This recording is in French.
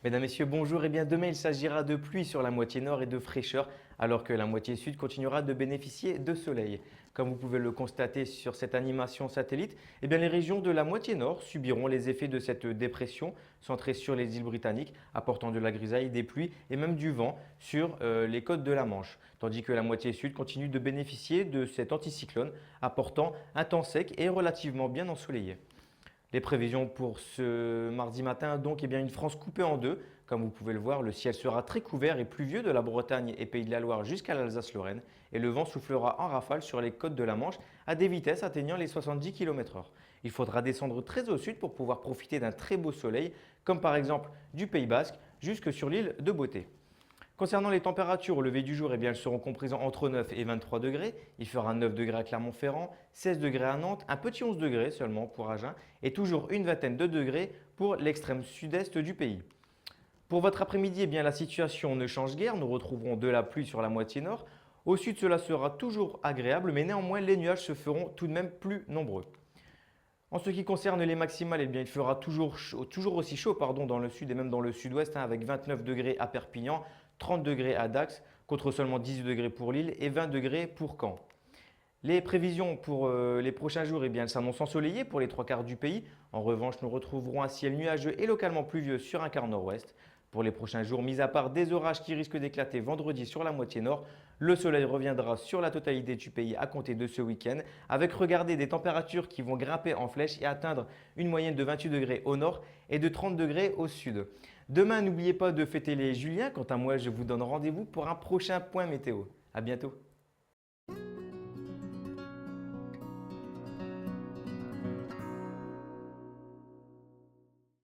Mesdames, Messieurs, bonjour. Et bien demain, il s'agira de pluie sur la moitié nord et de fraîcheur, alors que la moitié sud continuera de bénéficier de soleil. Comme vous pouvez le constater sur cette animation satellite, eh bien les régions de la moitié nord subiront les effets de cette dépression centrée sur les îles britanniques, apportant de la grisaille, des pluies et même du vent sur les côtes de la Manche, tandis que la moitié sud continue de bénéficier de cet anticyclone, apportant un temps sec et relativement bien ensoleillé. Les prévisions pour ce mardi matin, donc, eh bien, une France coupée en deux. Comme vous pouvez le voir, le ciel sera très couvert et pluvieux de la Bretagne et Pays de la Loire jusqu'à l'Alsace-Lorraine et le vent soufflera en rafale sur les côtes de la Manche à des vitesses atteignant les 70 km/h. Il faudra descendre très au sud pour pouvoir profiter d'un très beau soleil, comme par exemple du Pays Basque jusque sur l'île de Beauté. Concernant les températures au lever du jour, eh bien, elles seront comprises entre 9 et 23 degrés. Il fera 9 degrés à Clermont-Ferrand, 16 degrés à Nantes, un petit 11 degrés seulement pour Agen et toujours une vingtaine de degrés pour l'extrême sud-est du pays. Pour votre après-midi, eh bien, la situation ne change guère. Nous retrouverons de la pluie sur la moitié nord. Au sud, cela sera toujours agréable, mais néanmoins, les nuages se feront tout de même plus nombreux. En ce qui concerne les maximales, eh bien, il fera toujours aussi chaud dans le sud et même dans le sud-ouest, avec 29 degrés à Perpignan, 30 degrés à Dax, contre seulement 18 degrés pour Lille et 20 degrés pour Caen. Les prévisions pour les prochains jours, eh bien, elles s'annoncent ensoleillées pour les trois quarts du pays. En revanche, nous retrouverons un ciel nuageux et localement pluvieux sur un quart nord-ouest. Pour les prochains jours, mis à part des orages qui risquent d'éclater vendredi sur la moitié nord, le soleil reviendra sur la totalité du pays à compter de ce week-end, avec, regardez, des températures qui vont grimper en flèche et atteindre une moyenne de 28 degrés au nord et de 30 degrés au sud. Demain, n'oubliez pas de fêter les Juliens. Quant à moi, je vous donne rendez-vous pour un prochain point météo. À bientôt.